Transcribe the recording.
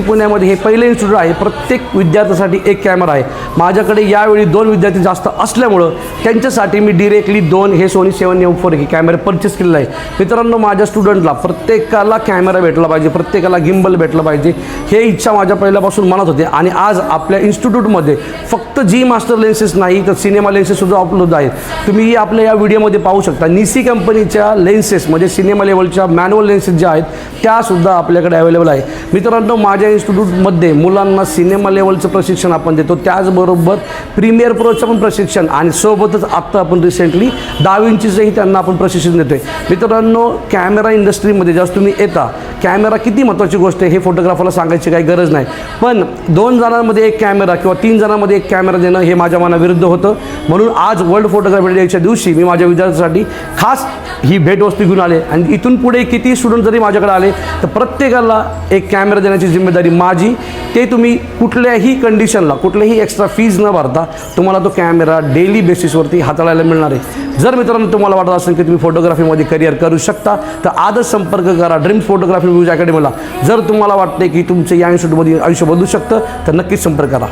पुण्यामध्ये हे पहिले इन्स्टिट्यूट आहे. प्रत्येक विद्यार्थ्यासाठी एक कॅमेरा आहे. माझ्याकडे यावेळी 2 विद्यार्थी जास्त असल्यामुळं त्यांच्यासाठी मी डिरेक्टली 2 हे सोनी 7M4 हे कॅमेरा परचेस केलेला आहे. मित्रांनो, माझ्या स्टुडंटला प्रत्येकाला कॅमेरा भेटला पाहिजे, प्रत्येकाला गिम्बल भेटलं पाहिजे, हे इच्छा माझ्या पहिल्यापासून मनात होते. आणि आज आपल्या इन्स्टिट्यूटमध्ये फक्त जी मास्टर लेन्सेस नाही तर सिनेमा लेन्सेससुद्धा उपलब्ध आहेत. तुम्ही आपल्या या व्हिडिओमध्ये पाहू शकता. निसी कंपनीच्या लेन्सेस म्हणजे सिनेमा लेवलच्या मॅन्युअल लेन्सेस ज्या आहेत त्यासुद्धा आपल्याकडे अवेलेबल आहे. मित्रांनो, माझ्या इन्स्टिट्यूटमध्ये मुलांना सिनेमा लेवलचं प्रशिक्षण आपण देतो, त्याचबरोबर प्रीमियर प्रोचं पण प्रशिक्षण आणि सोबतच आत्ता आपण रिसेंटली दाविंचीचंही त्यांना आपण प्रशिक्षण देतो आहे. मित्रांनो, कॅमेरा इंडस्ट्रीमध्ये जसं तुम्ही येता, कॅमेरा किती महत्त्वाची गोष्ट आहे हे फोटोग्राफरला सांगायची काही गरज नाही. पण 2 जणांमध्ये एक कॅमेरा किंवा 3 जणांमध्ये एक कॅमेरा देणं हे माझ्या मनाविरुद्ध होतं. म्हणून आज वर्ल्ड फोटोग्राफी डेच्या दिवशी मी माझ्या विद्यार्थ्यांसाठी खास ही भेटवस्तू घेऊन आले. आणि इथून पुढे किती स्टुडंट जरी माझ्याकडे आले तर प्रत्येकाला एक कॅमेरा देण्याची जिम्मेदारी माझी. ते तुम्ही कुठल्याही कंडिशनला कुठल्याही एक्स्ट्रा फीज न भरता तुम्हाला तो कॅमेरा डेली बेसिसवरती हाताळायला मिळणार आहे. जर मित्रांनो तुम्हाला वाटत असेल की तुम्ही फोटोग्राफीमध्ये करिअर करू शकता तर आजच संपर्क करा ड्रीम्स फोटोग्राफी म्युझिक अकॅडमीला. जर तुम्हाला वाटते की तुमचं या इन्स्टिट्यूटमध्ये आयुष्य बदलू शकतं तर नक्कीच संपर्क करा.